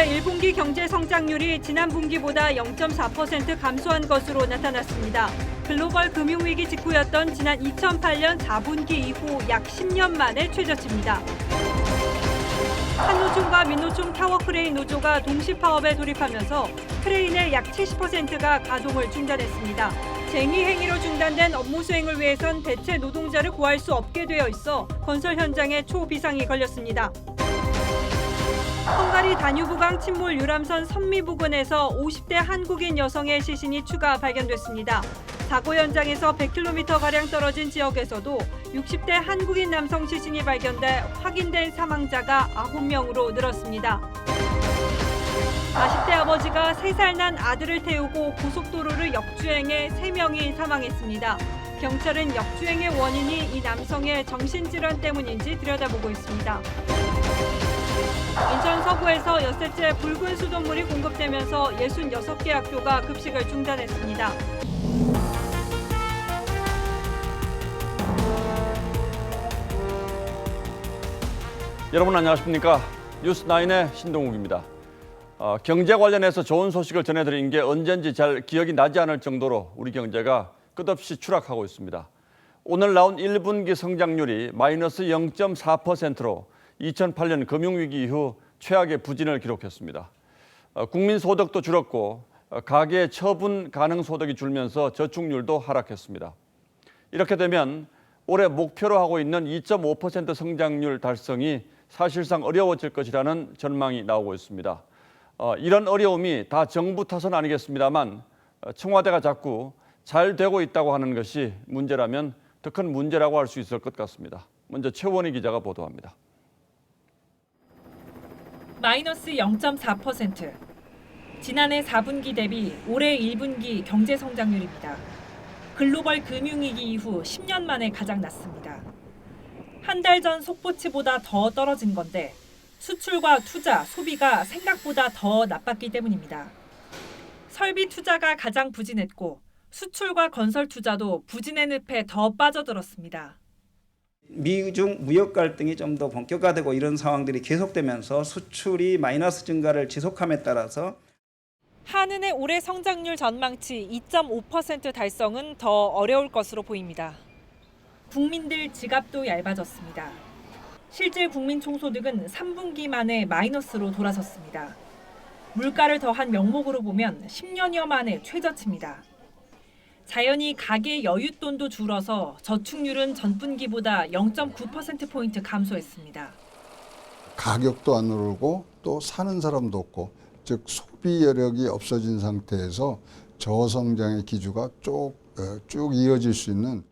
올해 1분기 경제 성장률이 지난 분기보다 0.4% 감소한 것으로 나타났습니다. 글로벌 금융위기 직후였던 지난 2008년 4분기 이후 약 10년 만의 최저치입니다. 한노총과 민노총 타워크레인 노조가 동시 파업에 돌입하면서 크레인의 약 70%가 가동을 중단했습니다. 쟁의 행위로 중단된 업무 수행을 위해선 대체 노동자를 구할 수 없게 되어 있어 건설 현장에 초비상이 걸렸습니다. 헝가리 다뉴브강 침몰 유람선 선미 부근에서 50대 한국인 여성의 시신이 추가 발견됐습니다. 사고 현장에서 100km가량 떨어진 지역에서도 60대 한국인 남성 시신이 발견돼 확인된 사망자가 9명으로 늘었습니다. 40대 아버지가 3살 난 아들을 태우고 고속도로를 역주행해 3명이 사망했습니다. 경찰은 역주행의 원인이 이 남성의 정신질환 때문인지 들여다보고 있습니다. 인천 서구에서 엿새째 붉은 수돗물이 공급되면서 66개 학교가 급식을 중단했습니다. 여러분 안녕하십니까? 뉴스9의 신동욱입니다. 경제 관련해서 좋은 소식을 전해드린 게 언젠지 잘 기억이 나지 않을 정도로 우리 경제가 끝없이 추락하고 있습니다. 오늘 나온 1분기 성장률이 마이너스 0.4%로 2008년 금융위기 이후 최악의 부진을 기록했습니다. 국민 소득도 줄었고 가계 처분 가능 소득이 줄면서 저축률도 하락했습니다. 이렇게 되면 올해 목표로 하고 있는 2.5% 성장률 달성이 사실상 어려워질 것이라는 전망이 나오고 있습니다. 이런 어려움이 다 정부 탓은 아니겠습니다만 청와대가 자꾸 잘 되고 있다고 하는 것이 문제라면 더 큰 문제라고 할 수 있을 것 같습니다. 먼저 최원희 기자가 보도합니다. 마이너스 0.4%. 지난해 4분기 대비 올해 1분기 경제 성장률입니다. 글로벌 금융위기 이후 10년 만에 가장 낮습니다. 한 달 전 속보치보다 더 떨어진 건데 수출과 투자, 소비가 생각보다 더 나빴기 때문입니다. 설비 투자가 가장 부진했고 수출과 건설 투자도 부진의 늪에 더 빠져들었습니다. 미중 무역 갈등이 좀 더 본격화되고 이런 상황들이 계속되면서 수출이 마이너스 증가를 지속함에 따라서 한은의 올해 성장률 전망치 2.5% 달성은 더 어려울 것으로 보입니다. 국민들 지갑도 얇아졌습니다. 실질 국민 총소득은 3분기 만에 마이너스로 돌아섰습니다. 물가를 더한 명목으로 보면 10년여 만에 최저치입니다. 자연히 가계 여윳돈도 줄어서 저축률은 전분기보다 0.9%포인트 감소했습니다. 가격도 안 오르고 또 사는 사람도 없고, 즉 소비 여력이 없어진 상태에서 저성장의 기조가 쭉 이어질 수 있는.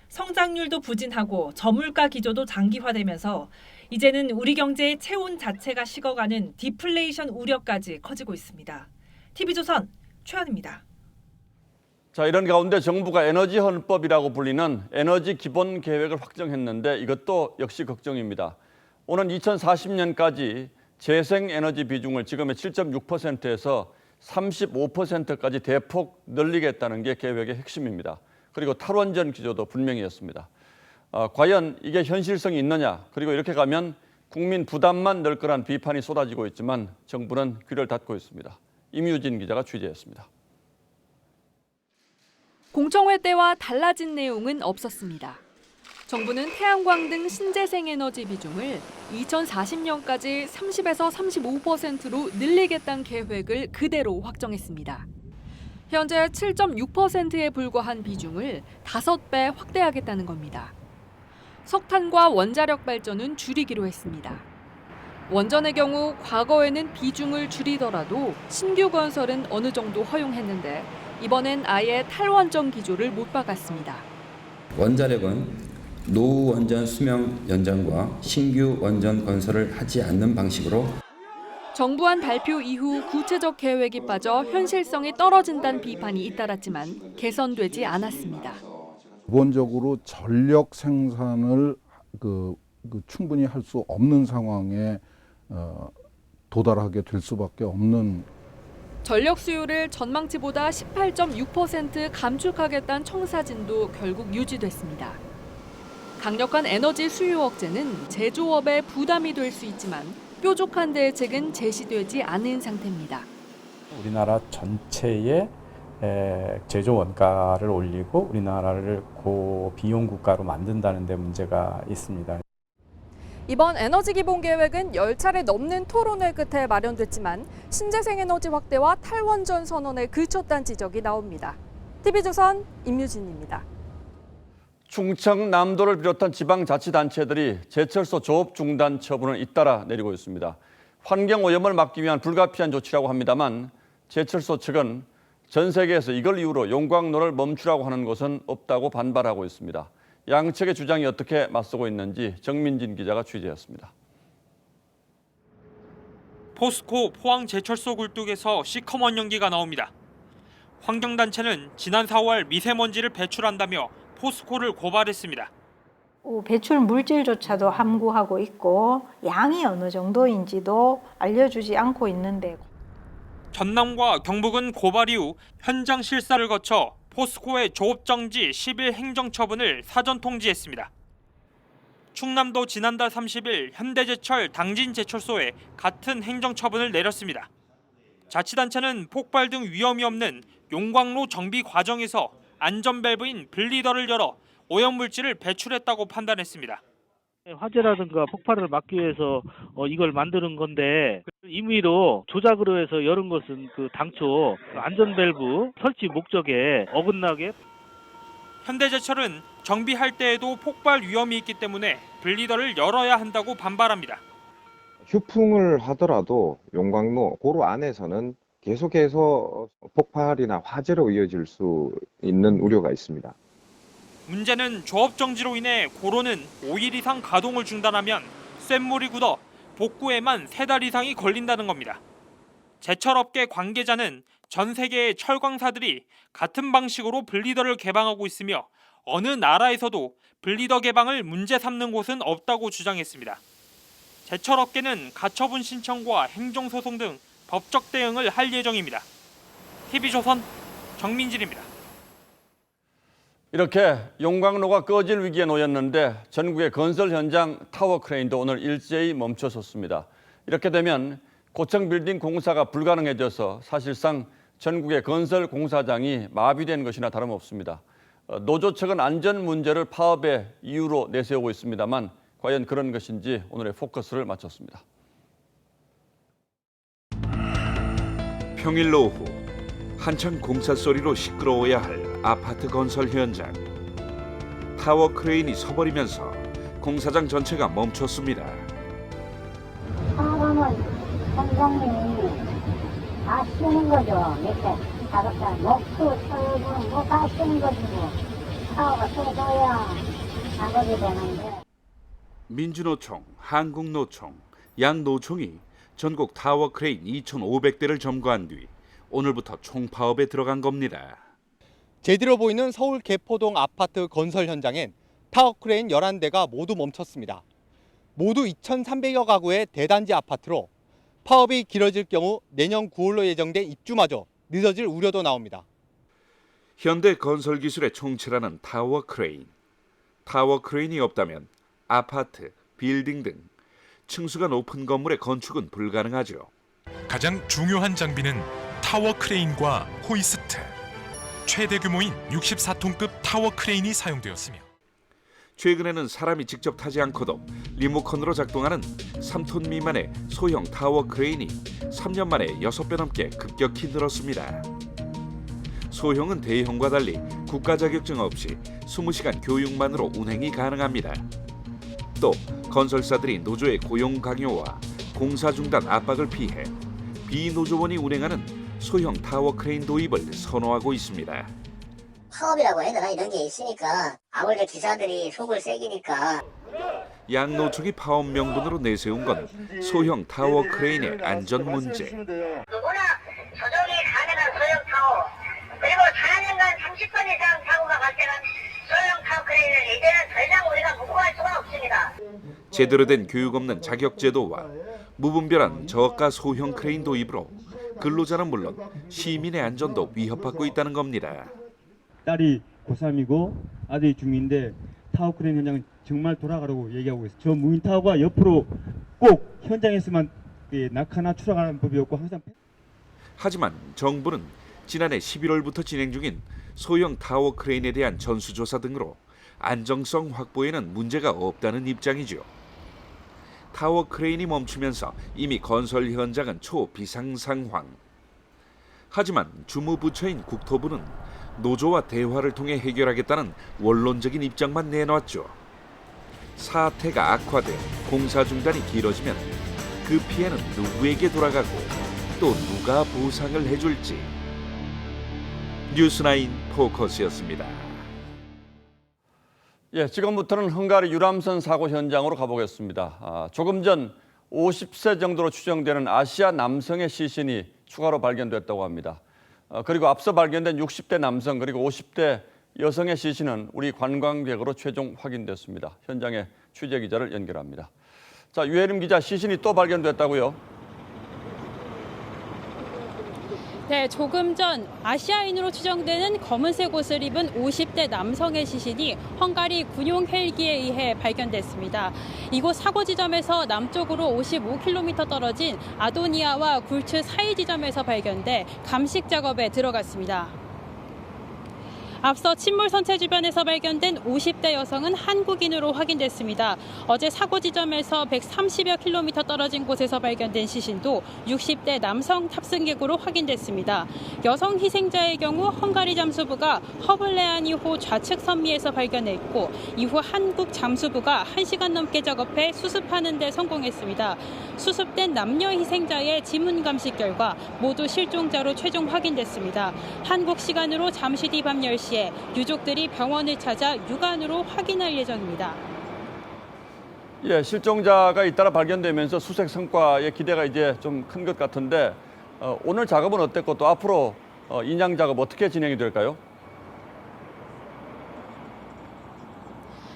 성장률도 부진하고 저물가 기조도 장기화되면서 이제는 우리 경제의 체온 자체가 식어가는 디플레이션 우려까지 커지고 있습니다. TV조선 최현입니다. 자, 이런 가운데 정부가 에너지 헌법이라고 불리는 에너지 기본 계획을 확정했는데 이것도 역시 걱정입니다. 오는 2040년까지 재생에너지 비중을 지금의 7.6%에서 35%까지 대폭 늘리겠다는 게 계획의 핵심입니다. 그리고 탈원전 기조도 분명히였습니다. 과연 이게 현실성이 있느냐, 그리고 이렇게 가면 국민 부담만 늘 거란 비판이 쏟아지고 있지만 정부는 귀를 닫고 있습니다. 임유진 기자가 취재했습니다. 공청회 때와 달라진 내용은 없었습니다. 정부는 태양광 등 신재생에너지 비중을 2040년까지 30에서 35%로 늘리겠다는 계획을 그대로 확정했습니다. 현재 7.6%에 불과한 비중을 5배 확대하겠다는 겁니다. 석탄과 원자력 발전은 줄이기로 했습니다. 원전의 경우 과거에는 비중을 줄이더라도 신규 건설은 어느 정도 허용했는데 이번엔 아예 탈원전 기조를 못 박았습니다. 원자력은 노후 원전 수명 연장과 신규 원전 건설을 하지 않는 방식으로 정부안 발표 이후 구체적 계획이 빠져 현실성이 떨어진다는 비판이 잇따랐지만 개선되지 않았습니다. 기본적으로 전력 생산을 충분히 할 수 없는 상황에 도달하게 될 수밖에 없는. 전력 수요를 전망치보다 18.6% 감축하겠다는 청사진도 결국 유지됐습니다. 강력한 에너지 수요 억제는 제조업에 부담이 될 수 있지만 뾰족한 대책은 제시되지 않은 상태입니다. 우리나라 전체의 제조 원가를 올리고 우리나라를 고비용 국가로 만든다는 데 문제가 있습니다. 이번 에너지 기본 계획은 10차례 넘는 토론회 끝에 마련됐지만 신재생 에너지 확대와 탈원전 선언에 그쳤다는 지적이 나옵니다. TV조선 임유진입니다. 충청남도를 비롯한 지방자치단체들이 제철소 조업 중단 처분을 잇따라 내리고 있습니다. 환경오염을 막기 위한 불가피한 조치라고 합니다만 제철소 측은 전 세계에서 이걸 이유로 용광로를 멈추라고 하는 곳은 없다고 반발하고 있습니다. 양측의 주장이 어떻게 맞서고 있는지 정민진 기자가 취재했습니다. 포스코 포항제철소 굴뚝에서 시커먼 연기가 나옵니다. 환경단체는 지난 4월 미세먼지를 배출한다며 포스코를 고발했습니다. 배출 물질조차도 함구하고 있고 양이 어느 정도인지도 알려주지 않고 있는데 전남과 경북은 고발 이후 현장 실사를 거쳐 포스코의 조업정지 10일 행정처분을 사전 통지했습니다. 충남도 지난달 30일 현대제철 당진제철소에 같은 행정처분을 내렸습니다. 자치단체는 폭발 등 위험이 없는 용광로 정비 과정에서 안전밸브인 블리더를 열어 오염물질을 배출했다고 판단했습니다. 화재라든가 폭발을 막기 위해서 이걸 만드는 건데 임의로 조작으로 해서 열은 것은 당초 안전밸브 설치 목적에 어긋나게. 현대제철은 정비할 때에도 폭발 위험이 있기 때문에 블리더를 열어야 한다고 반발합니다. 휴풍을 하더라도 용광로 고로 안에서는 계속해서 폭발이나 화재로 이어질 수 있는 우려가 있습니다. 문제는 조업정지로 인해 고로는 5일 이상 가동을 중단하면 쇳물이 굳어 복구에만 3달 이상이 걸린다는 겁니다. 제철업계 관계자는 전 세계의 철광사들이 같은 방식으로 블리더를 개방하고 있으며 어느 나라에서도 블리더 개방을 문제 삼는 곳은 없다고 주장했습니다. 제철업계는 가처분 신청과 행정소송 등 법적 대응을 할 예정입니다. TV조선 정민진입니다. 이렇게 용광로가 꺼질 위기에 놓였는데 전국의 건설 현장 타워 크레인도 오늘 일제히 멈춰섰습니다. 이렇게 되면 고층 빌딩 공사가 불가능해져서 사실상 전국의 건설 공사장이 마비된 것이나 다름없습니다. 노조 측은 안전 문제를 파업의 이유로 내세우고 있습니다만 과연 그런 것인지 오늘의 포커스를 마쳤습니다. 평일 오후 한창 공사 소리로 시끄러워야 할 아파트 건설 현장. 타워 크레인이 서버리면서 공사장 전체가 멈췄습니다. 사람은 현장님이 다 쉬는 거죠. 밑에 작업자 목수, 철분 뭐다 쉬는 거지 뭐. 타워가 터져야 작업이 되는데. 민주노총, 한국노총, 양노총이 전국 타워 크레인 2,500대를 점거한 뒤 오늘부터 총파업에 들어간 겁니다. 제대로 보이는 서울 개포동 아파트 건설 현장엔 타워 크레인 11대가 모두 멈췄습니다. 모두 2,300여 가구의 대단지 아파트로 파업이 길어질 경우 내년 9월로 예정된 입주마저 늦어질 우려도 나옵니다. 현대 건설 기술의 총체라는 타워 크레인. 타워 크레인이 없다면 아파트, 빌딩 등 층수가 높은 건물의 건축은 불가능하죠. 가장 중요한 장비는 타워 크레인과 호이스트. 최대 규모인 64톤급 타워 크레인이 사용되었으며 최근에는 사람이 직접 타지 않고도 리모컨으로 작동하는 3톤 미만의 소형 타워 크레인이 3년 만에 6배 넘게 급격히 늘었습니다. 소형은 대형과 달리 국가 자격증 없이 20시간 교육만으로 운행이 가능합니다. 또 건설사들이 노조의 고용 강요와 공사 중단 압박을 피해 비노조원이 운행하는 소형 타워 크레인 도입을 선호하고 있습니다. 파업이라고 해야 되나 이런 게 있으니까 아무래도 기사들이 속을 새기니까. 양노총이 파업 명분으로 내세운 건 소형 타워 크레인의 안전 문제. 누구나 조정이 가능한 소형 타워 그리고 4년간 30건 이상 사고가 발생한 소형 타워 크레인을 이제는 더 이상 우리가 묵고할 수가 없습니다. 제대로 된 교육 없는 자격 제도와 무분별한 저가 소형 크레인 도입으로 근로자는 물론 시민의 안전도 위협받고 있다는 겁니다. 딸이 고3이고 아들이 중2인데 타워 크레인 현장은 정말 돌아가라고 얘기하고 있어요. 저 무인 타워가 옆으로 꼭 현장에서만 낙하나 추락하는 법이었고 항상. 하지만 정부는 지난해 11월부터 진행 중인 소형 타워 크레인에 대한 전수조사 등으로 안정성 확보에는 문제가 없다는 입장이죠. 타워 크레인이 멈추면서 이미 건설 현장은 초비상 상황. 하지만 주무부처인 국토부는 노조와 대화를 통해 해결하겠다는 원론적인 입장만 내놨죠. 사태가 악화돼 공사 중단이 길어지면 그 피해는 누구에게 돌아가고 또 누가 보상을 해줄지. 뉴스9 포커스였습니다. 예, 지금부터는 헝가리 유람선 사고 현장으로 가보겠습니다. 조금 전 50세 정도로 추정되는 아시아 남성의 시신이 추가로 발견됐다고 합니다. 그리고 앞서 발견된 60대 남성 그리고 50대 여성의 시신은 우리 관광객으로 최종 확인됐습니다. 현장에 취재 기자를 연결합니다. 자, 유혜림 기자, 시신이 또 발견됐다고요? 네, 조금 전 아시아인으로 추정되는 검은색 옷을 입은 50대 남성의 시신이 헝가리 군용 헬기에 의해 발견됐습니다. 이곳 사고 지점에서 남쪽으로 55km 떨어진 아도니아와 굴츠 사이 지점에서 발견돼 감식 작업에 들어갔습니다. 앞서 침몰 선체 주변에서 발견된 50대 여성은 한국인으로 확인됐습니다. 어제 사고 지점에서 130여 킬로미터 떨어진 곳에서 발견된 시신도 60대 남성 탑승객으로 확인됐습니다. 여성 희생자의 경우 헝가리 잠수부가 허블레아니호 좌측 선미에서 발견했고 이후 한국 잠수부가 1시간 넘게 작업해 수습하는 데 성공했습니다. 수습된 남녀 희생자의 지문 감식 결과 모두 실종자로 최종 확인됐습니다. 한국 시간으로 잠시 뒤 밤 10시 유족들이 병원을 찾아 육안으로 확인할 예정입니다. 예, 실종자가 잇따라 발견되면서 수색 성과의 기대가 이제 좀 큰 것 같은데 오늘 작업은 어땠고 또 앞으로 인양 작업 어떻게 진행이 될까요?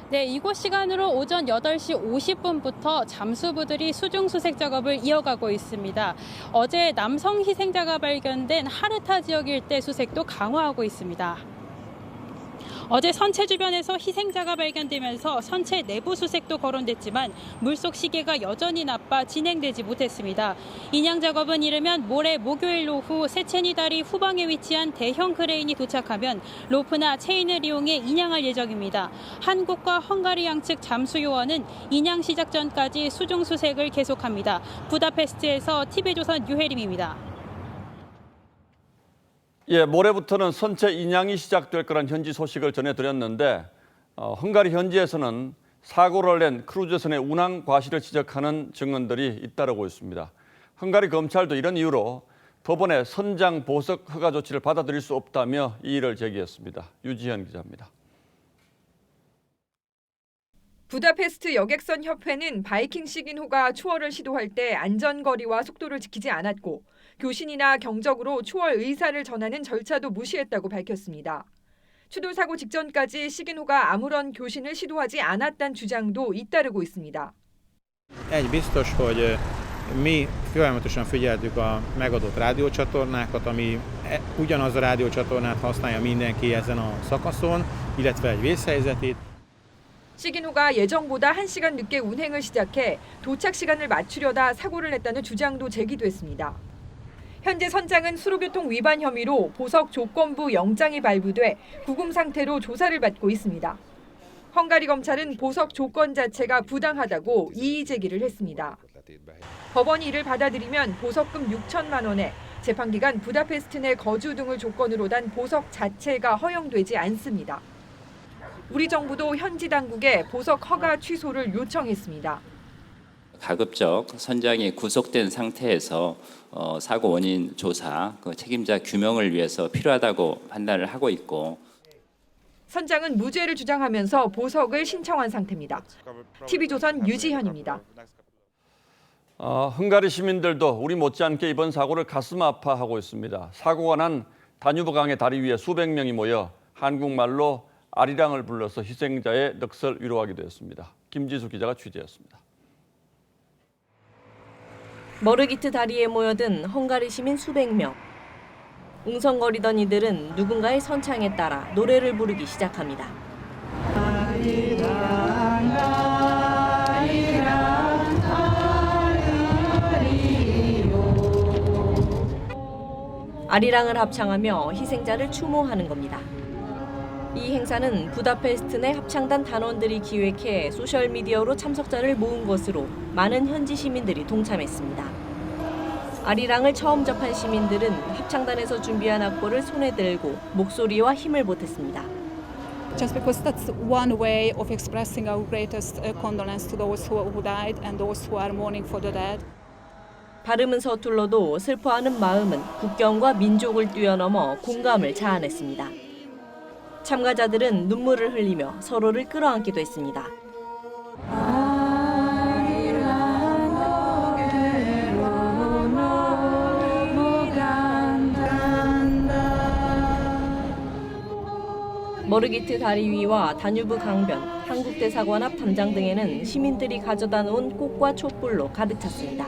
네, 이곳 시간으로 오전 8시 50분부터 잠수부들이 수중 수색 작업을 이어가고 있습니다. 어제 남성 희생자가 발견된 하르타 지역 일대 수색도 강화하고 있습니다. 어제 선체 주변에서 희생자가 발견되면서 선체 내부 수색도 거론됐지만 물속 시계가 여전히 나빠 진행되지 못했습니다. 인양 작업은 이르면 모레 목요일 오후 세체니 다리 후방에 위치한 대형 크레인이 도착하면 로프나 체인을 이용해 인양할 예정입니다. 한국과 헝가리 양측 잠수 요원은 인양 시작 전까지 수중 수색을 계속합니다. 부다페스트에서 TV조선 유혜림입니다. 예, 모레부터는 선체 인양이 시작될 거란 현지 소식을 전해드렸는데 헝가리 현지에서는 사고를 낸 크루즈선의 운항 과실을 지적하는 증언들이 잇따르고 있습니다. 헝가리 검찰도 이런 이유로 법원의 선장 보석 허가 조치를 받아들일 수 없다며 이의를 제기했습니다. 유지현 기자입니다. 부다페스트 여객선 협회는 바이킹 시긴호가 초월을 시도할 때 안전거리와 속도를 지키지 않았고 교신이나 경적으로 초월 의사를 전하는 절차도 무시했다고 밝혔습니다. 추돌 사고 직전까지 시긴호가 아무런 교신을 시도하지 않았다는 주장도 잇따르고 있습니다. Egy biztos, hogy mi folyamatosan figyeltük a megadott rádiócsatornákat, ami ugyanaz a rádiócsatornát használja mindenki ezen a szakaszon, illetve egy vészhelyzetét. 시긴호가 예정보다 1시간 늦게 운행을 시작해 도착 시간을 맞추려다 사고를 냈다는 주장도 제기됐습니다. 현재 선장은 수로교통 위반 혐의로 보석 조건부 영장이 발부돼 구금 상태로 조사를 받고 있습니다. 헝가리 검찰은 보석 조건 자체가 부당하다고 이의 제기를 했습니다. 법원이 이를 받아들이면 보석금 6천만 원에 재판기간 부다페스트 내 거주 등을 조건으로 단 보석 자체가 허용되지 않습니다. 우리 정부도 현지 당국에 보석 허가 취소를 요청했습니다. 가급적 선장이 구속된 상태에서 사고 원인 조사, 책임자 규명을 위해서 필요하다고 판단을 하고 있고 선장은 무죄를 주장하면서 보석을 신청한 상태입니다. TV조선 유지현입니다. 헝가리 시민들도 우리 못지않게 이번 사고를 가슴 아파하고 있습니다. 사고가 난 다뉴브강의 다리 위에 수백 명이 모여 한국말로 아리랑을 불러서 희생자의 넋을 위로하기도 했습니다. 김지수 기자가 취재했습니다. 머르기트 다리에 모여든 헝가리 시민 수백 명. 웅성거리던 이들은 누군가의 선창에 따라 노래를 부르기 시작합니다. 아리랑을 합창하며 희생자를 추모하는 겁니다. 이 행사는 부다페스트 내 합창단 단원들이 기획해 소셜미디어로 참석자를 모은 것으로 많은 현지 시민들이 동참했습니다. 아리랑을 처음 접한 시민들은 합창단에서 준비한 악보를 손에 들고 목소리와 힘을 보탰습니다. Just because that's one way of expressing our greatest condolence to those who died and those who are mourning for the dead. 발음은 서툴러도 슬퍼하는 마음은 국경과 민족을 뛰어넘어 공감을 자아냈습니다. 참가자들은 눈물을 흘리며 서로를 끌어안기도 했습니다. 머르기트 다리 위와 다뉴브 강변, 한국대사관 앞 담장 등에는 시민들이 가져다 놓은 꽃과 촛불로 가득 찼습니다.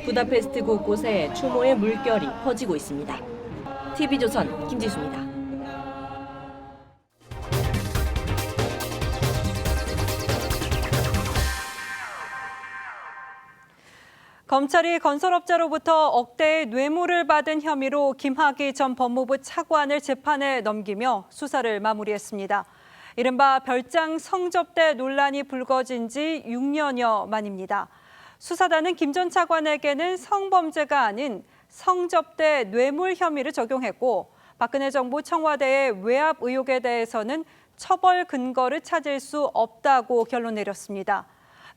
부다페스트 곳곳에 추모의 물결이 퍼지고 있습니다. TV조선 김지수입니다. 검찰이 건설업자로부터 억대의 뇌물을 받은 혐의로 김학의 전 법무부 차관을 재판에 넘기며 수사를 마무리했습니다. 이른바 별장 성접대 논란이 불거진 지 6년여 만입니다. 수사단은 김 전 차관에게는 성범죄가 아닌 성접대 뇌물 혐의를 적용했고 박근혜 정부 청와대의 외압 의혹에 대해서는 처벌 근거를 찾을 수 없다고 결론 내렸습니다.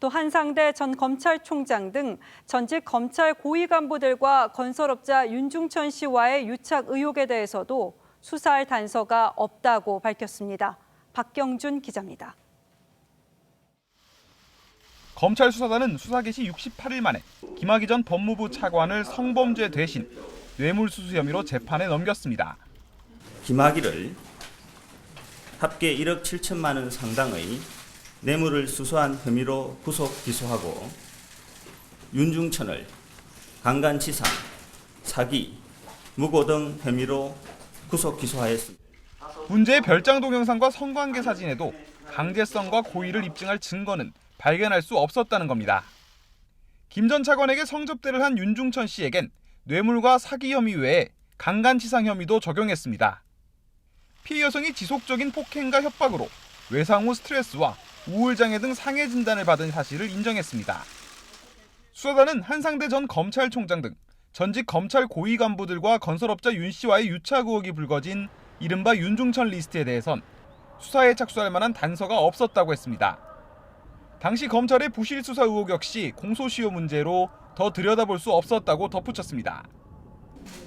또 한상대 전 검찰총장 등 전직 검찰 고위 간부들과 건설업자 윤중천 씨와의 유착 의혹에 대해서도 수사할 단서가 없다고 밝혔습니다. 박경준 기자입니다. 검찰 수사단은 수사 개시 68일 만에 김학의 전 법무부 차관을 성범죄 대신 뇌물수수 혐의로 재판에 넘겼습니다. 김학의를 합계 1억 7천만 원 상당의 뇌물을 수수한 혐의로 구속 기소하고 윤중천을 강간치상, 사기, 무고 등 혐의로 구속 기소하였습니다. 문제의 별장 동영상과 성관계 사진에도 강제성과 고의를 입증할 증거는 발견할 수 없었다는 겁니다. 김 전 차관에게 성접대를 한 윤중천 씨에겐 뇌물과 사기 혐의 외에 강간치상 혐의도 적용했습니다. 피해 여성이 지속적인 폭행과 협박으로 외상 후 스트레스와 우울장애 등 상해 진단을 받은 사실을 인정했습니다. 수사단은 한상대 전 검찰총장 등 전직 검찰 고위 간부들과 건설업자 윤 씨와의 유착 의혹이 불거진 이른바 윤중천 리스트에 대해선 수사에 착수할 만한 단서가 없었다고 했습니다. 당시 검찰의 부실 수사 의혹 역시 공소시효 문제로 더 들여다볼 수 없었다고 덧붙였습니다.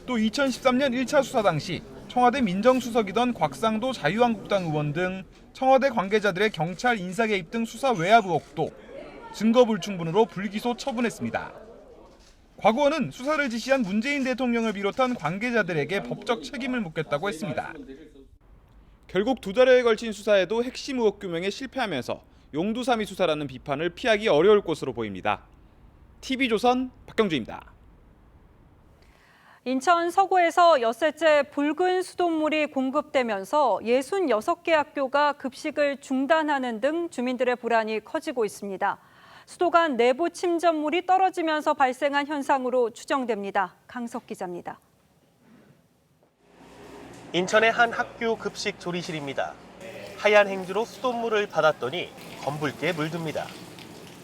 또 2013년 1차 수사 당시 청와대 민정수석이던 곽상도 자유한국당 의원 등 청와대 관계자들의 경찰 인사 개입 등 수사 외압 의혹도 증거 불충분으로 불기소 처분했습니다. 과거는 수사를 지시한 문재인 대통령을 비롯한 관계자들에게 법적 책임을 묻겠다고 했습니다. 결국 2달여에 걸친 수사에도 핵심 의혹 규명에 실패하면서 용두사미 수사라는 비판을 피하기 어려울 것으로 보입니다. TV조선 박경주입니다. 인천 서구에서 엿새째 붉은 수돗물이 공급되면서 66개 학교가 급식을 중단하는 등 주민들의 불안이 커지고 있습니다. 수도 간 내부 침전물이 떨어지면서 발생한 현상으로 추정됩니다. 강석 기자입니다. 인천의 한 학교 급식 조리실입니다. 하얀 행주로 수돗물을 받았더니 검붉게 물듭니다.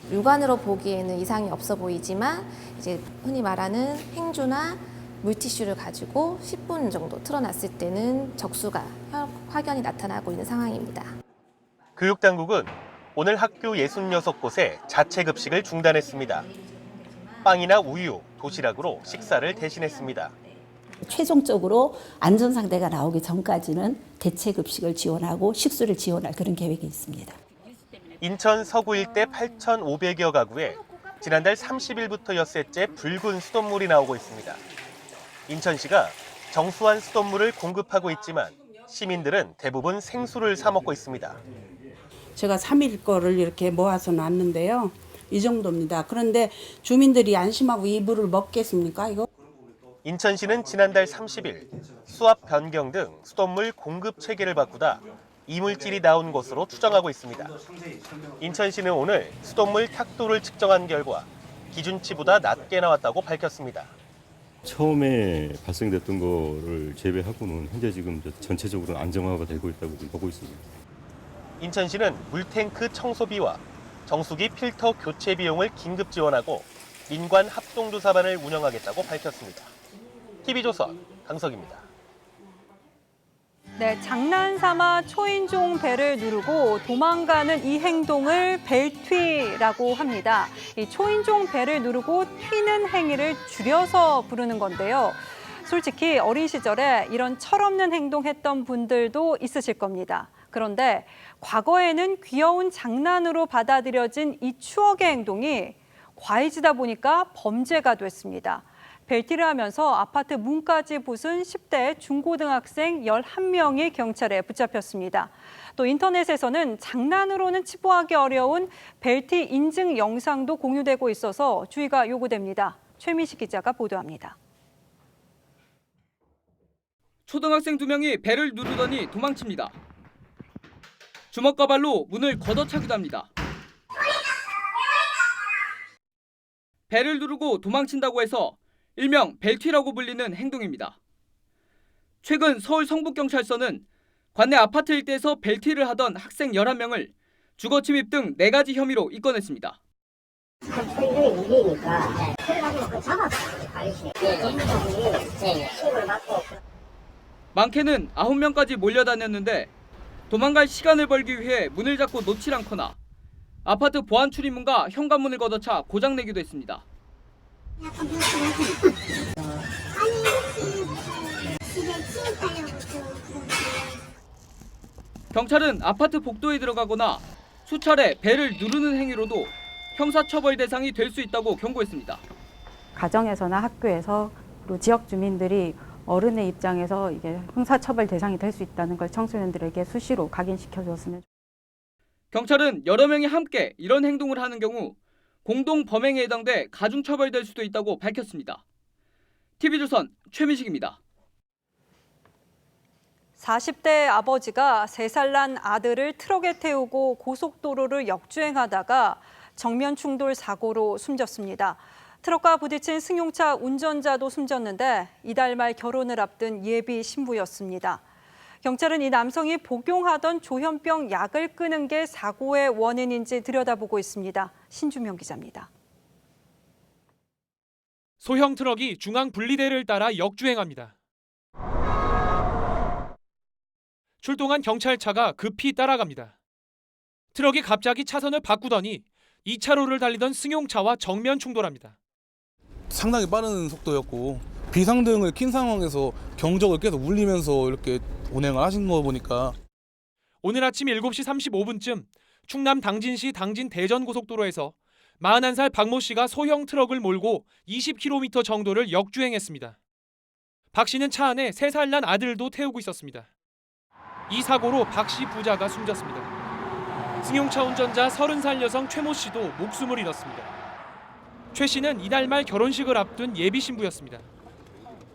육안으로 보기에는 이상이 없어 보이지만 이제 흔히 말하는 행주나 물티슈를 가지고 10분 정도 틀어놨을 때는 적수가 확연히 나타나고 있는 상황입니다. 교육당국은 오늘 학교 66곳에 자체 급식을 중단했습니다. 빵이나 우유, 도시락으로 식사를 대신했습니다. 최종적으로 안전 상태가 나오기 전까지는 대체 급식을 지원하고 식수를 지원할 그런 계획이 있습니다. 인천 서구 일대 8,500여 가구에 지난달 30일부터 엿새째 붉은 수돗물이 나오고 있습니다. 인천시가 정수한 수돗물을 공급하고 있지만 시민들은 대부분 생수를 사 먹고 있습니다. 제가 3일 거를 이렇게 모아서 놨는데요. 이 정도입니다. 그런데 주민들이 안심하고 이 물을 먹겠습니까, 이거? 인천시는 지난달 30일 수압 변경 등 수돗물 공급 체계를 바꾸다 이물질이 나온 것으로 추정하고 있습니다. 인천시는 오늘 수돗물 탁도를 측정한 결과 기준치보다 낮게 나왔다고 밝혔습니다. 처음에 발생됐던 거를 제외하고는 현재 지금 전체적으로 안정화가 되고 있다고 보고 있습니다. 인천시는 물탱크 청소비와 정수기 필터 교체 비용을 긴급 지원하고 민관 합동조사반을 운영하겠다고 밝혔습니다. TV조선 강석입니다. 네, 장난삼아 초인종 벨을 누르고 도망가는 이 행동을 벨튀라고 합니다. 이 초인종 벨을 누르고 튀는 행위를 줄여서 부르는 건데요. 솔직히 어린 시절에 이런 철없는 행동했던 분들도 있으실 겁니다. 그런데 과거에는 귀여운 장난으로 받아들여진 이 추억의 행동이 과해지다 보니까 범죄가 됐습니다. 벨티를 하면서 아파트 문까지 부순 10대 중고등학생 11명이 경찰에 붙잡혔습니다. 또 인터넷에서는 장난으로는 치부하기 어려운 벨티 인증 영상도 공유되고 있어서 주의가 요구됩니다. 최민식 기자가 보도합니다. 초등학생 2명이 벨을 누르더니 도망칩니다. 주먹과 발로 문을 걷어차기도 합니다. 벨을 누르고 도망친다고 해서 일명 벨튀라고 불리는 행동입니다. 최근 서울 성북경찰서는 관내 아파트 일대에서 벨튀를 하던 학생 11명을 주거침입 등 4가지 혐의로 입건했습니다. 많게는 9명까지 몰려다녔는데 도망갈 시간을 벌기 위해 문을 잡고 놓질 않거나 아파트 보안 출입문과 현관문을 걷어차 고장내기도 했습니다. 경찰은 아파트 복도에 들어가거나 수차례 벨을 누르는 행위로도 형사처벌 대상이 될 수 있다고 경고했습니다. 가정에서나 학교에서 그리고 지역 주민들이 어른의 입장에서 이게 형사처벌 대상이 될 수 있다는 걸 청소년들에게 수시로 각인시켜줬으면. 경찰은 여러 명이 함께 이런 행동을 하는 경우 공동 범행에 해당돼 가중처벌될 수도 있다고 밝혔습니다. TV조선 최민식입니다. 40대 아버지가 3살 난 아들을 트럭에 태우고 고속도로를 역주행하다가 정면 충돌 사고로 숨졌습니다. 트럭과 부딪힌 승용차 운전자도 숨졌는데 이달 말 결혼을 앞둔 예비 신부였습니다. 경찰은 이 남성이 복용하던 조현병 약을 끊은 게 사고의 원인인지 들여다보고 있습니다. 신주명 기자입니다. 소형 트럭이 중앙 분리대를 따라 역주행합니다. 출동한 경찰차가 급히 따라갑니다. 트럭이 갑자기 차선을 바꾸더니 2차로를 달리던 승용차와 정면 충돌합니다. 상당히 빠른 속도였고 비상등을 킨 상황에서 경적을 계속 울리면서 이렇게 운행을 하신 거 보니까 오늘 아침 7시 35분쯤 충남 당진시 당진 대전고속도로에서 41살 박모 씨가 소형 트럭을 몰고 20km 정도를 역주행했습니다. 박 씨는 차 안에 3살 난 아들도 태우고 있었습니다. 이 사고로 박 씨 부자가 숨졌습니다. 승용차 운전자 30살 여성 최모 씨도 목숨을 잃었습니다. 최 씨는 이달 말 결혼식을 앞둔 예비 신부였습니다.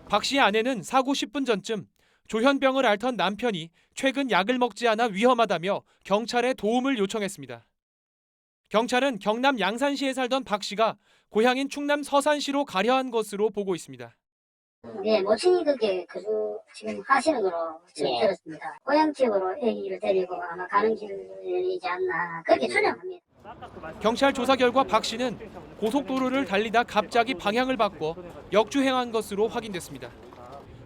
박 씨의 아내는 사고 10분 전쯤 조현병을 앓던 남편이 최근 약을 먹지 않아 위험하다며 경찰에 도움을 요청했습니다. 경찰은 경남 양산시에 살던 박 씨가 고향인 충남 서산시로 가려 한 것으로 보고 있습니다. 네, 모친이 그게 지금 하시는 거로 지금 들었습니다. 고향 지역으로 아기를 데리고 아마 가는 길이지 않나 그렇게 추정합니다. 경찰 조사 결과 박 씨는 고속도로를 달리다 갑자기 방향을 바꿔 역주행한 것으로 확인됐습니다.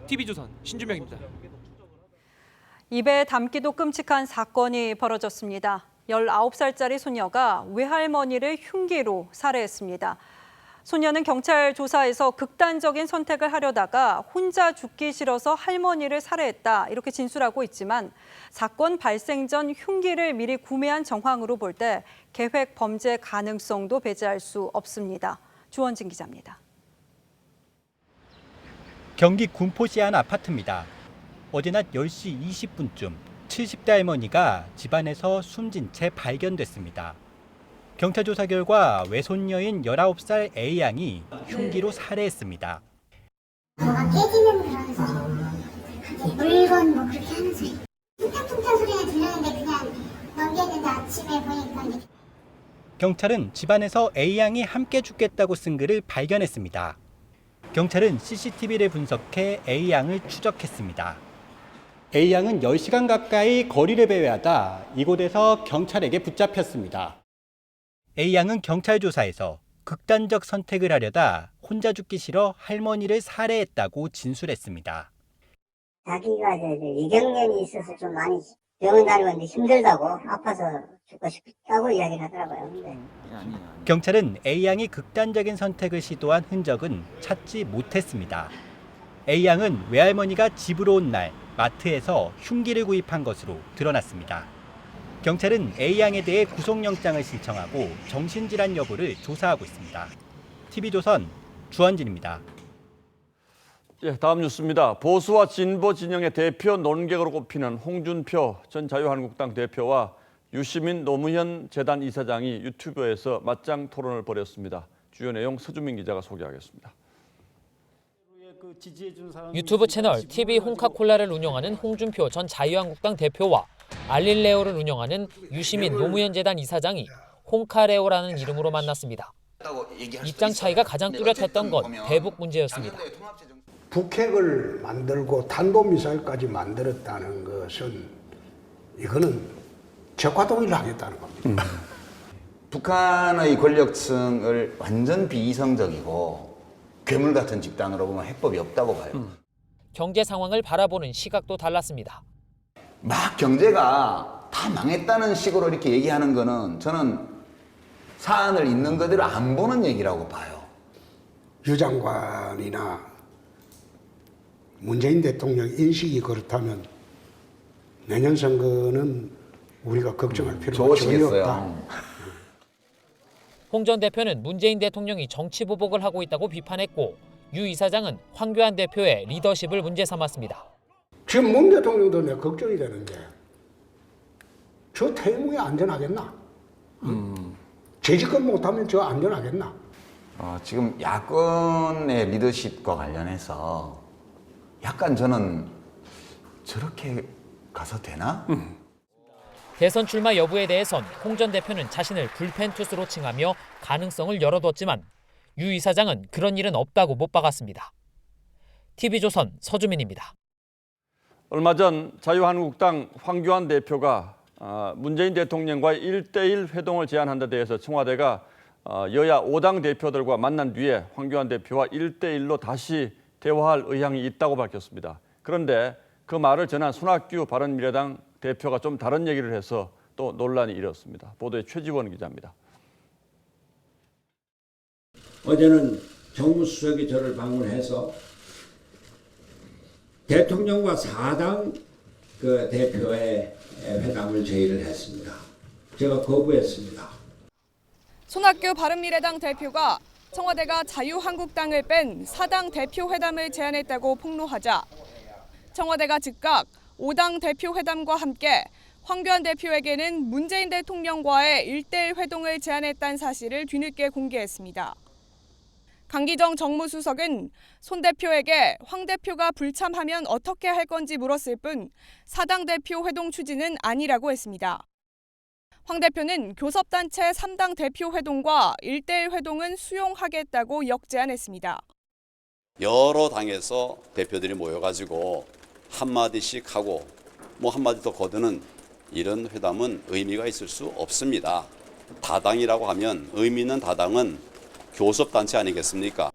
TV조선 신주명입니다. 입에 담기도 끔찍한 사건이 벌어졌습니다. 19살짜리 소녀가 외할머니를 흉기로 살해했습니다. 소녀는 경찰 조사에서 극단적인 선택을 하려다가 혼자 죽기 싫어서 할머니를 살해했다 이렇게 진술하고 있지만 사건 발생 전 흉기를 미리 구매한 정황으로 볼 때 계획 범죄 가능성도 배제할 수 없습니다. 주원진 기자입니다. 경기 군포시 한 아파트입니다. 어제 낮 10시 20분쯤 70대 할머니가 집안에서 숨진 채 발견됐습니다. 경찰 조사 결과 외손녀인 19살 A양이 흉기로 살해했습니다. 뭐가 깨지는 그런 소리, 물건 뭐 그렇게 하는 소리. 퉁탕퉁탕 소리가 들렸는데 그냥 넘겼는데 아침에 보니까. 경찰은 집안에서 A양이 함께 죽겠다고 쓴 글을 발견했습니다. 경찰은 CCTV를 분석해 A양을 추적했습니다. A양은 10시간 가까이 거리를 배회하다 이곳에서 경찰에게 붙잡혔습니다. A양은 경찰 조사에서 극단적 선택을 하려다 혼자 죽기 싫어 할머니를 살해했다고 진술했습니다. 자기가 이경련이 있어서 좀 많이 병원 다니고 힘들다고 아파서 죽고 싶다고 이야기를 하더라고요. 근데. 경찰은 A양이 극단적인 선택을 시도한 흔적은 찾지 못했습니다. A양은 외할머니가 집으로 온 날 마트에서 흉기를 구입한 것으로 드러났습니다. 경찰은 A양에 대해 구속영장을 신청하고 정신질환 여부를 조사하고 있습니다. TV조선 주원진입니다. 예, 다음 뉴스입니다. 보수와 진보 진영의 대표 논객으로 꼽히는 홍준표 전 자유한국당 대표와 유시민 노무현 재단 이사장이 유튜브에서 맞짱 토론을 벌였습니다. 주요 내용 서주민 기자가 소개하겠습니다. 유튜브 채널 TV 홍카콜라를 운영하는 홍준표 전 자유한국당 대표와 알릴레오를 운영하는 유시민 노무현 재단 이사장이 홍카레오라는 이름으로 만났습니다. 입장 차이가 가장 뚜렷했던 건 대북 문제였습니다. 북핵을 만들고 탄도미사일까지 만들었다는 것은 이거는 적화동의를 하겠다는 겁니다. 북한의 권력층을 완전 비이성적이고 괴물 같은 집단으로 보면 해법이 없다고 봐요. 경제 상황을 바라보는 시각도 달랐습니다. 막 경제가 다 망했다는 식으로 이렇게 얘기하는 거는 저는 사안을 있는 그대로 안 보는 얘기라고 봐요. 유 장관이나 문재인 대통령 인식이 그렇다면 내년 선거는 우리가 걱정할 필요가 전혀 없다. 홍 전 대표는 문재인 대통령이 정치 보복을 하고 있다고 비판했고 유 이사장은 황교안 대표의 리더십을 문제 삼았습니다. 지금 문 대통령도 내가 걱정이 되는데 저 태무에 안전하겠나? 재집권 못하면 저 안전하겠나? 지금 야권의 리더십과 관련해서 약간 저는 저렇게 가서 되나? 대선 출마 여부에 대해선 홍 전 대표는 자신을 불펜 투수로 칭하며 가능성을 열어뒀지만 유 이사장은 그런 일은 없다고 못 박았습니다. TV조선 서주민입니다. 얼마 전 자유한국당 황교안 대표가 문재인 대통령과의 1대1 회동을 제안한 데 대해서 청와대가 여야 5당 대표들과 만난 뒤에 황교안 대표와 1대1로 다시 대화할 의향이 있다고 밝혔습니다. 그런데 그 말을 전한 손학규 바른미래당 대표가 좀 다른 얘기를 해서 또 논란이 일었습니다. 보도에 최지원 기자입니다. 어제는 정무수석이 저를 방문해서 대통령과 4당 그 대표의 회담을 제의를 했습니다. 제가 거부했습니다. 손학규 바른미래당 대표가 청와대가 자유한국당을 뺀 4당 대표 회담을 제안했다고 폭로하자 청와대가 즉각 5당 대표 회담과 함께 황교안 대표에게는 문재인 대통령과의 1대1 회동을 제안했다는 사실을 뒤늦게 공개했습니다. 강기정 정무수석은 손 대표에게 황 대표가 불참하면 어떻게 할 건지 물었을 뿐 4당 대표 회동 추진은 아니라고 했습니다. 황 대표는 교섭단체 3당 대표 회동과 1대1 회동은 수용하겠다고 역제안했습니다. 여러 당에서 대표들이 모여가지고 한마디씩 하고 한마디 더 거두는 이런 회담은 의미가 있을 수 없습니다. 다당이라고 하면 의미 있는 다당은 교섭단체 아니겠습니까?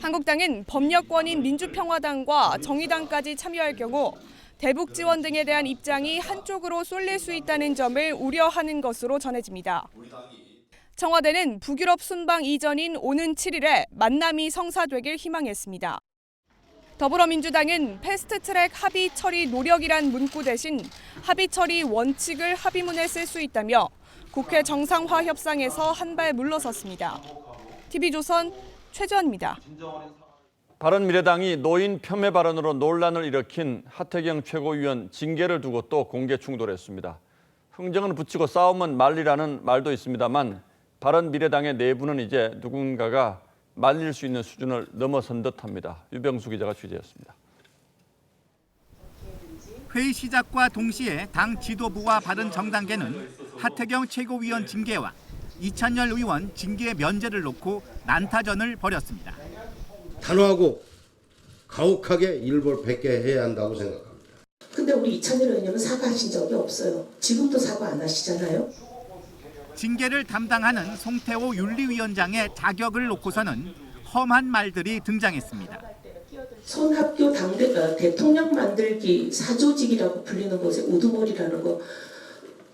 한국당은 법력권인 민주평화당과 정의당까지 참여할 경우 대북 지원 등에 대한 입장이 한쪽으로 쏠릴 수 있다는 점을 우려하는 것으로 전해집니다. 청와대는 북유럽 순방 이전인 오는 7일에 만남이 성사되길 희망했습니다. 더불어민주당은 패스트트랙 합의 처리 노력이란 문구 대신 합의 처리 원칙을 합의문에 쓸 수 있다며 국회 정상화 협상에서 한 발 물러섰습니다. TV조선 최지원입니다. 바른미래당이 노인 폄훼 발언으로 논란을 일으킨 하태경 최고위원 징계를 두고 또 공개 충돌했습니다. 흥정은 붙이고 싸움은 말리라는 말도 있습니다만 바른미래당의 내부는 이제 누군가가 말릴 수 있는 수준을 넘어선 듯합니다. 유병수 기자가 취재했습니다. 회의 시작과 동시에 당 지도부와 바른정당계는 하태경 최고위원 징계와 이찬열 의원 징계 면제를 놓고 난타전을 벌였습니다. 단호하고 가혹하게 일벌 뵙게 해야 한다고 생각합니다. 근데 우리 이찬일 의원님은 사과하신 적이 없어요. 지금도 사과 안 하시잖아요. 징계를 담당하는 송태호 윤리위원장의 자격을 놓고서는 험한 말들이 등장했습니다. 손학규 대통령 만들기 사조직이라고 불리는 곳에 우두머리라는 거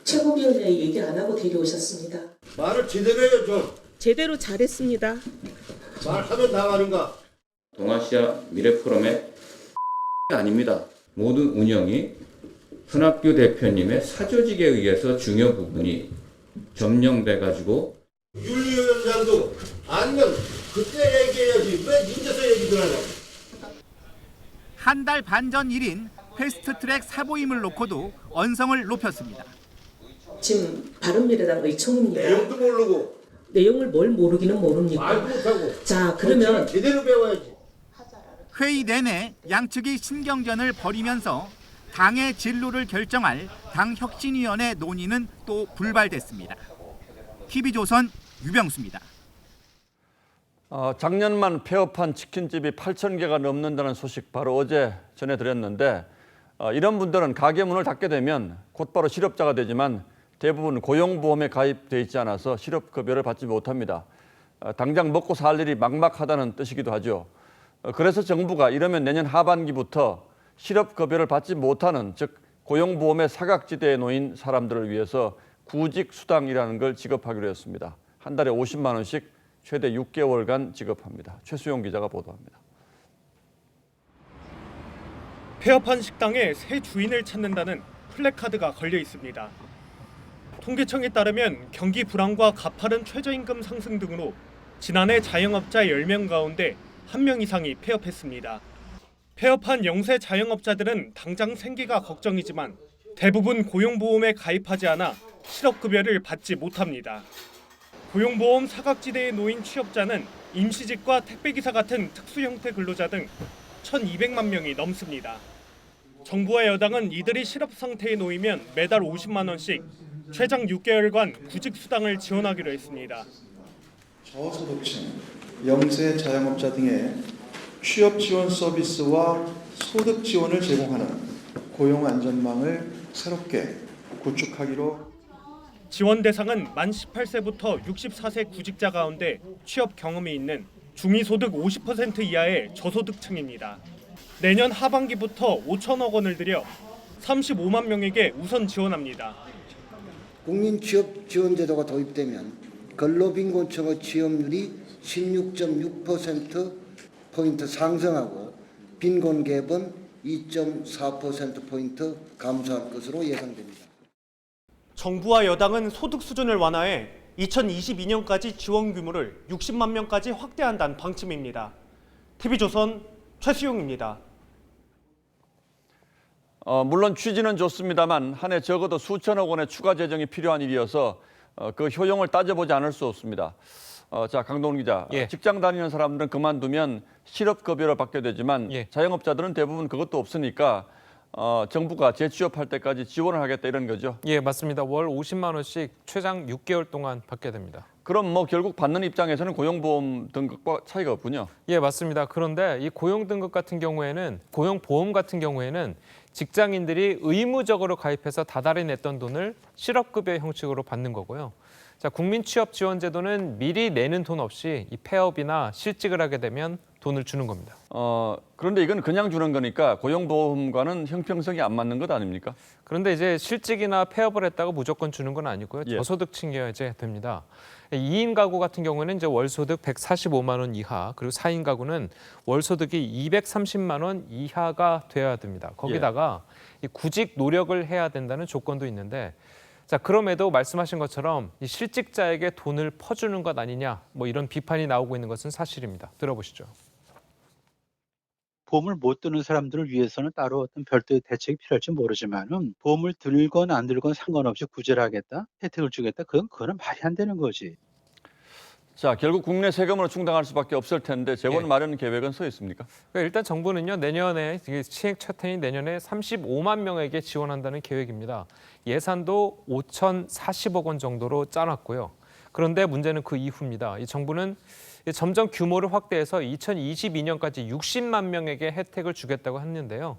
최고위원회 얘기 안 하고 데려오셨습니다. 말을 제대로 해요 좀. 제대로 잘했습니다. 말하면 나가는가. 동아시아 미래포럼의 아닙니다. 모든 운영이 손학규 대표님의 사조직에 의해서 중요 부분이 점령돼 가지고 윤리위원장도 아니면 그때 얘기해야지 왜 이제서 얘기들 하냐고. 한 달 반 전 일인 패스트트랙 사보임을 놓고도 언성을 높였습니다. 지금 바른미래당 의총입니다. 내용도 모르고. 내용을 뭘 모르기는 모릅니까? 말 못하고. 자, 그러면 제대로 배워야지. 회의 내내 양측이 신경전을 벌이면서 당의 진로를 결정할 당혁신위원회 논의는 또 불발됐습니다. TV조선 유병수입니다. 작년만 폐업한 치킨집이 8,000개가 넘는다는 소식 바로 어제 전해드렸는데 이런 분들은 가게 문을 닫게 되면 곧바로 실업자가 되지만 대부분 고용보험에 가입돼 있지 않아서 실업급여를 받지 못합니다. 당장 먹고 살 일이 막막하다는 뜻이기도 하죠. 그래서 정부가 이러면 내년 하반기부터 실업급여를 받지 못하는, 즉 고용보험의 사각지대에 놓인 사람들을 위해서 구직수당이라는 걸 지급하기로 했습니다. 한 달에 50만 원씩 최대 6개월간 지급합니다. 최수용 기자가 보도합니다. 폐업한 식당에 새 주인을 찾는다는 플래카드가 걸려 있습니다. 통계청에 따르면 경기 불황과 가파른 최저임금 상승 등으로 지난해 자영업자 10명 가운데 1명 이상이 폐업했습니다. 폐업한 영세 자영업자들은 당장 생계가 걱정이지만 대부분 고용보험에 가입하지 않아 실업급여를 받지 못합니다. 고용보험 사각지대에 놓인 취업자는 임시직과 택배기사 같은 특수 형태 근로자 등 1,200만 명이 넘습니다. 정부와 여당은 이들이 실업 상태에 놓이면 매달 50만 원씩 최장 6개월간 구직수당을 지원하기로 했습니다. 저소득층, 영세 자영업자 등의 취업 지원 서비스와 소득 지원을 제공하는 고용 안전망을 새롭게 구축하기로. 지원 대상은 만 18세부터 64세 구직자 가운데 취업 경험이 있는 중위소득 50% 이하의 저소득층입니다. 내년 하반기부터 5천억 원을 들여 35만 명에게 우선 지원합니다. 국민취업지원제도가 도입되면 근로빈곤층의 취업률이 16.6%포인트 상승하고 빈곤 갭은 2.4%포인트 감소할 것으로 예상됩니다. 정부와 여당은 소득 수준을 완화해 2022년까지 지원 규모를 60만 명까지 확대한다는 방침입니다. TV조선 최수용입니다. 물론 취지는 좋습니다만 한 해 적어도 수천억 원의 추가 재정이 필요한 일이어서 그 효용을 따져보지 않을 수 없습니다. 자, 강동원 기자, 직장 다니는 사람들은 그만두면 실업급여를 받게 되지만 자영업자들은 대부분 그것도 없으니까 정부가 재취업할 때까지 지원을 하겠다 이런 거죠? 예, 맞습니다. 월 50만 원씩 최장 6개월 동안 받게 됩니다. 그럼 뭐 결국 받는 입장에서는 고용보험 등급과 차이가 없군요. 예, 맞습니다. 그런데 이 고용등급 같은 경우에는, 고용보험 같은 경우에는 직장인들이 의무적으로 가입해서 다달이 냈던 돈을 실업급여 형식으로 받는 거고요. 자, 국민취업지원제도는 미리 내는 돈 없이 이 폐업이나 실직을 하게 되면 돈을 주는 겁니다. 그런데 이건 그냥 주는 거니까 고용보험과는 형평성이 안 맞는 것 아닙니까? 그런데 이제 실직이나 폐업을 했다고 무조건 주는 건 아니고요. 저소득층이어야 됩니다. 2인 가구 같은 경우에는 이제 월소득 145만 원 이하, 그리고 4인 가구는 월소득이 230만 원 이하가 돼야 됩니다. 거기다가 이 구직 노력을 해야 된다는 조건도 있는데, 자, 그럼에도 말씀하신 것처럼 이 실직자에게 돈을 퍼주는 것 아니냐, 뭐 이런 비판이 나오고 있는 것은 사실입니다. 들어보시죠. 보험을 못 드는 사람들을 위해서는 따로 어떤 별도의 대책이 필요할지 모르지만은 보험을 들건 안 들건 상관없이 구제를 하겠다, 혜택을 주겠다, 그거는 말이 안 되는 거지. 자, 결국 국내 세금으로 충당할 수밖에 없을 텐데 재원 마련 계획은 서 있습니까? 그러니까 일단 정부는요, 내년에 시행 첫 해인 내년에 35만 명에게 지원한다는 계획입니다. 예산도 5,040억 원 정도로 짜놨고요. 그런데 문제는 그 이후입니다. 이 정부는 점점 규모를 확대해서 2022년까지 60만 명에게 혜택을 주겠다고 했는데요.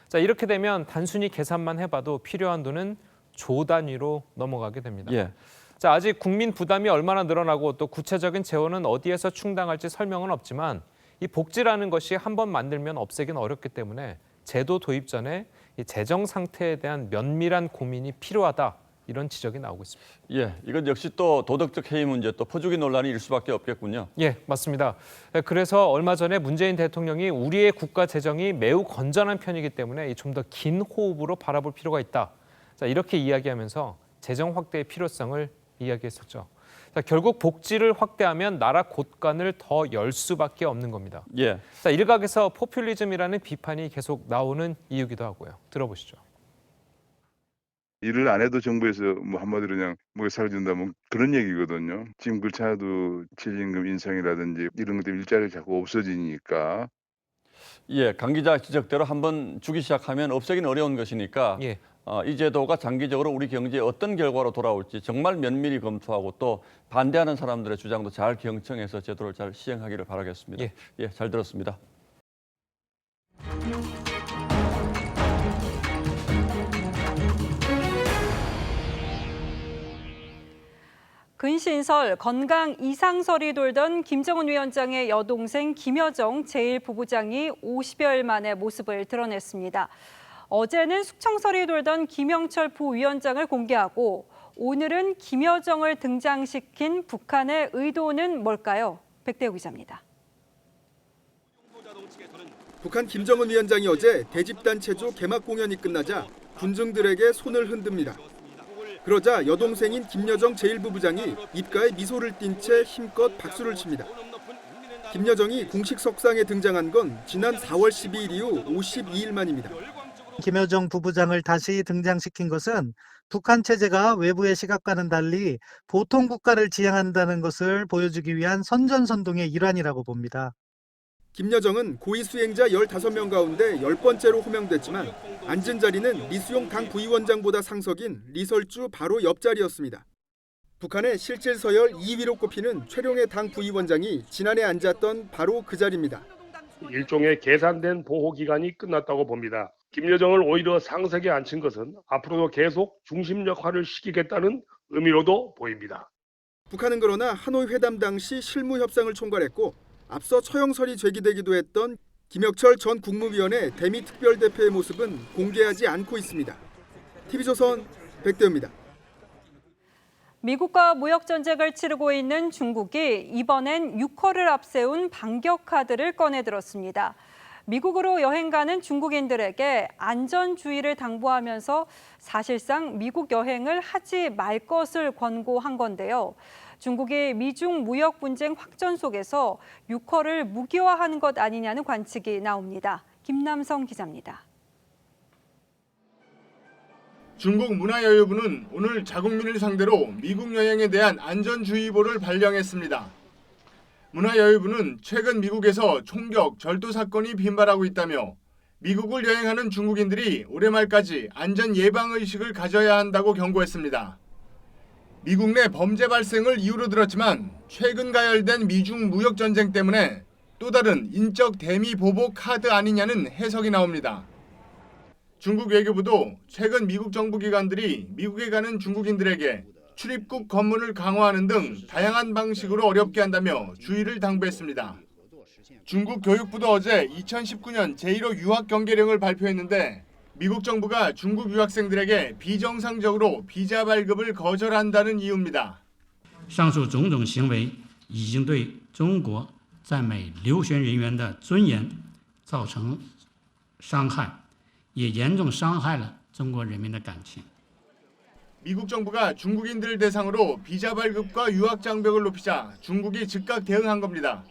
자, 이렇게 되면 단순히 계산만 해봐도 필요한 돈은 조 단위로 넘어가게 됩니다. 예. 자, 아직 국민 부담이 얼마나 늘어나고 또 구체적인 재원은 어디에서 충당할지 설명은 없지만 이 복지라는 것이 한번 만들면 없애긴 어렵기 때문에 제도 도입 전에 이 재정 상태에 대한 면밀한 고민이 필요하다. 이런 지적이 나오고 있습니다. 예, 이건 역시 또 도덕적 해이 문제, 또 퍼주기 논란이 일 수밖에 없겠군요. 예, 맞습니다. 그래서 얼마 전에 문재인 대통령이 우리의 국가 재정이 매우 건전한 편이기 때문에 좀 더 긴 호흡으로 바라볼 필요가 있다. 자, 이렇게 이야기하면서 재정 확대의 필요성을 이야기했었죠. 자, 결국 복지를 확대하면 나라 곳간을 더 열 수밖에 없는 겁니다. 예. 자, 일각에서 포퓰리즘이라는 비판이 계속 나오는 이유기도 하고요. 들어보시죠. 일을 안 해도 정부에서 뭐 한마디로 그냥 뭐 살아준다 뭐 그런 얘기거든요. 지금 그렇지 않아도 최저임금 인상이라든지 이런 것 때문에 일자리가 자꾸 없어지니까. 예, 강 기자 지적대로 한번 주기 시작하면 없애기는 어려운 것이니까 예. 이 제도가 장기적으로 우리 경제에 어떤 결과로 돌아올지 정말 면밀히 검토하고 또 반대하는 사람들의 주장도 잘 경청해서 제도를 잘 시행하기를 바라겠습니다. 예, 잘 들었습니다. 근신설, 건강 이상설이 돌던 김정은 위원장의 여동생 김여정 제1부부장이 50여일 만에 모습을 드러냈습니다. 어제는 숙청설이 돌던 김영철 부위원장을 공개하고 오늘은 김여정을 등장시킨 북한의 의도는 뭘까요? 백대호 기자입니다. 북한 김정은 위원장이 어제 대집단 체조 개막 공연이 끝나자 군중들에게 손을 흔듭니다. 그러자 여동생인 김여정 제1부부장이 입가에 미소를 띤 채 힘껏 박수를 칩니다. 김여정이 공식 석상에 등장한 건 지난 4월 12일 이후 52일 만입니다. 김여정 부부장을 다시 등장시킨 것은 북한 체제가 외부의 시각과는 달리 보통 국가를 지향한다는 것을 보여주기 위한 선전선동의 일환이라고 봅니다. 김여정은 고위 수행자 15명 가운데 10번째로 호명됐지만 앉은 자리는 리수용 당 부위원장보다 상석인 리설주 바로 옆자리였습니다. 북한의 실질 서열 2위로 꼽히는 최룡해 당 부위원장이 지난해 앉았던 바로 그 자리입니다. 일종의 계산된 보호기간이 끝났다고 봅니다. 김여정을 오히려 상석에 앉힌 것은 앞으로도 계속 중심 역할을 시키겠다는 의미로도 보입니다. 북한은 그러나 하노이 회담 당시 실무 협상을 총괄했고 앞서 처형설이 제기되기도 했던 김혁철 전 국무위원회 대미 특별대표의 모습은 공개하지 않고 있습니다. TV조선 백대호입니다. 미국과 무역 전쟁을 치르고 있는 중국이 이번엔 6월을 앞세운 반격 카드를 꺼내들었습니다. 미국으로 여행 가는 중국인들에게 안전주의를 당부하면서 사실상 미국 여행을 하지 말 것을 권고한 건데요. 중국이 미중 무역 분쟁 확전 속에서 6월을 무기화하는 것 아니냐는 관측이 나옵니다. 김남성 기자입니다. 중국 문화여유부는 오늘 자국민을 상대로 미국 여행에 대한 안전주의보를 발령했습니다. 문화여유부는 최근 미국에서 총격, 절도 사건이 빈발하고 있다며 미국을 여행하는 중국인들이 올해 말까지 안전 예방의식을 가져야 한다고 경고했습니다. 미국 내 범죄 발생을 이유로 들었지만 최근 가열된 미중 무역 전쟁 때문에 또 다른 인적 대미 보복 카드 아니냐는 해석이 나옵니다. 중국 외교부도 최근 미국 정부 기관들이 미국에 가는 중국인들에게 출입국 검문을 강화하는 등 다양한 방식으로 어렵게 한다며 주의를 당부했습니다. 중국 교육부도 어제 2019년 제1호 유학 경계령을 발표했는데 미국 정부가 중국 유학생들에게 비정상적으로 비자 발급을 거절한다는 이유입니다. 上述种种行为已经对中国在美留学人员的尊严造成伤害，也严重伤害了中国人民的感情。 미국 정부가 중국인들을 대상으로 비자 발급과 유학 장벽을 높이자 중국이 즉각 대응한 겁니다.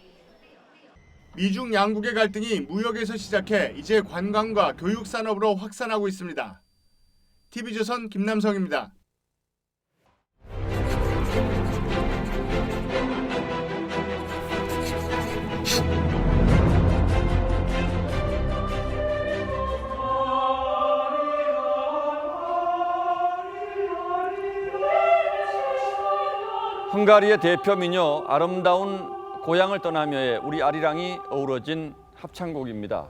미중 양국의 갈등이 무역에서 시작해 이제 관광과 교육 산업으로 확산하고 있습니다. TV조선 김남성입니다. 헝가리의 대표 민요 아름다운 고향을 떠나며의 우리 아리랑이 어우러진 합창곡입니다.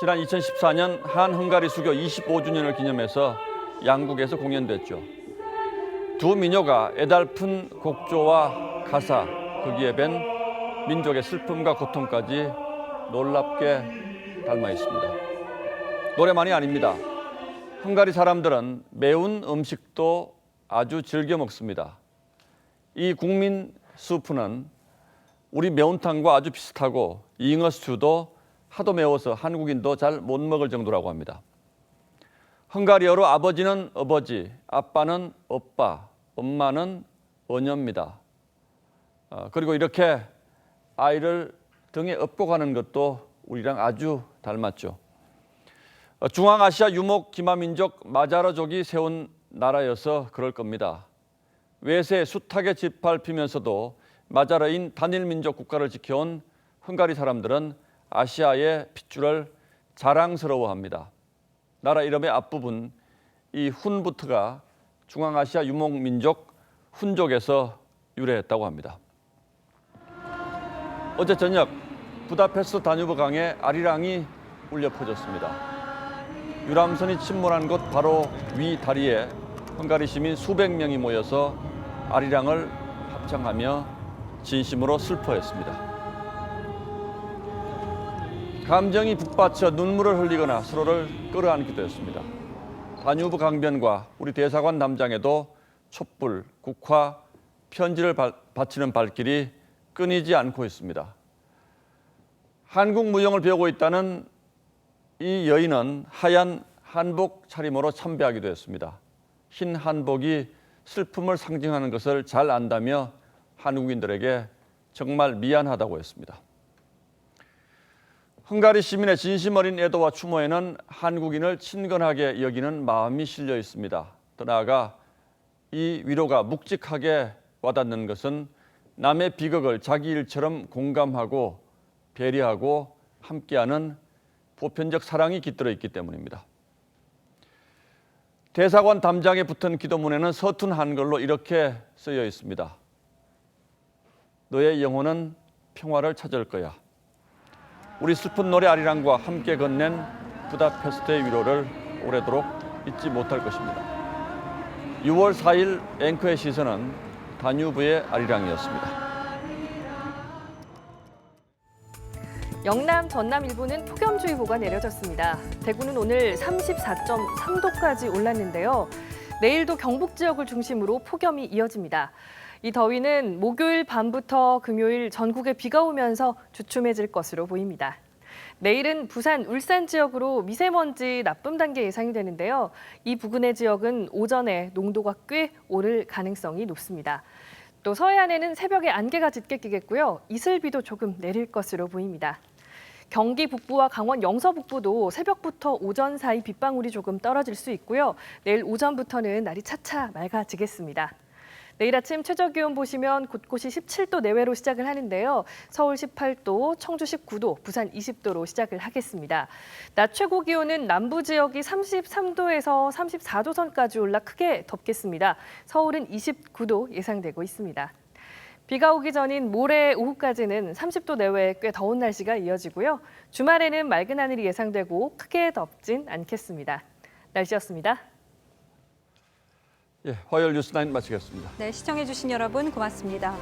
지난 2014년 한헝가리 수교 25주년을 기념해서 양국에서 공연됐죠. 두 민요가 애달픈 곡조와 가사, 거기에 밴 민족의 슬픔과 고통까지 놀랍게 닮아 있습니다. 노래만이 아닙니다. 헝가리 사람들은 매운 음식도 아주 즐겨 먹습니다. 이 국민 수프는 우리 매운탕과 아주 비슷하고 잉어 스튜도 하도 매워서 한국인도 잘 못 먹을 정도라고 합니다. 헝가리어로 아버지는 어버지, 아빠는 오빠, 엄마는 어녀입니다. 그리고 이렇게 아이를 등에 업고 가는 것도 우리랑 아주 닮았죠. 중앙아시아 유목 기마민족 마자르족이 세운 나라여서 그럴 겁니다. 외세 숱하게 짓밟히면서도 마자르인 단일민족 국가를 지켜온 헝가리 사람들은 아시아의 핏줄을 자랑스러워합니다. 나라 이름의 앞부분 이 훈부트가 중앙아시아 유목민족 훈족에서 유래했다고 합니다. 어제 저녁 부다페스트 다뉴브 강에 아리랑이 울려 퍼졌습니다. 유람선이 침몰한 곳 바로 위 다리에 헝가리 시민 수백 명이 모여서 아리랑을 합창하며 진심으로 슬퍼했습니다. 감정이 북받쳐 눈물을 흘리거나 서로를 끌어안기도 했습니다. 다뉴브 강변과 우리 대사관 담장에도 촛불, 국화, 편지를 바치는 발길이 끊이지 않고 있습니다. 한국 무용을 배우고 있다는 이 여인은 하얀 한복 차림으로 참배하기도 했습니다. 흰 한복이 슬픔을 상징하는 것을 잘 안다며 한국인들에게 정말 미안하다고 했습니다. 헝가리 시민의 진심 어린 애도와 추모에는 한국인을 친근하게 여기는 마음이 실려 있습니다. 더 나아가 이 위로가 묵직하게 와닿는 것은 남의 비극을 자기 일처럼 공감하고 배려하고 함께하는 보편적 사랑이 깃들어 있기 때문입니다. 대사관 담장에 붙은 기도문에는 서툰 한글로 이렇게 쓰여 있습니다. 너의 영혼은 평화를 찾을 거야. 우리 슬픈 노래 아리랑과 함께 건넨 부다페스트의 위로를 오래도록 잊지 못할 것입니다. 6월 4일 앵커의 시선은 다뉴브의 아리랑이었습니다. 영남, 전남 일부는 폭염주의보가 내려졌습니다. 대구는 오늘 34.3도까지 올랐는데요. 내일도 경북 지역을 중심으로 폭염이 이어집니다. 이 더위는 목요일 밤부터 금요일 전국에 비가 오면서 주춤해질 것으로 보입니다. 내일은 부산, 울산 지역으로 미세먼지 나쁨 단계 예상이 되는데요. 이 부근의 지역은 오전에 농도가 꽤 오를 가능성이 높습니다. 또 서해안에는 새벽에 안개가 짙게 끼겠고요. 이슬비도 조금 내릴 것으로 보입니다. 경기 북부와 강원 영서 북부도 새벽부터 오전 사이 빗방울이 조금 떨어질 수 있고요. 내일 오전부터는 날이 차차 맑아지겠습니다. 내일 아침 최저기온 보시면 곳곳이 17도 내외로 시작을 하는데요. 서울 18도, 청주 19도, 부산 20도로 시작을 하겠습니다. 낮 최고 기온은 남부 지역이 33도에서 34도 선까지 올라 크게 덥겠습니다. 서울은 29도 예상되고 있습니다. 비가 오기 전인 모레 오후까지는 30도 내외의 꽤 더운 날씨가 이어지고요. 주말에는 맑은 하늘이 예상되고 크게 덥진 않겠습니다. 날씨였습니다. 화요일 뉴스9 마치겠습니다. 네, 시청해주신 여러분 고맙습니다.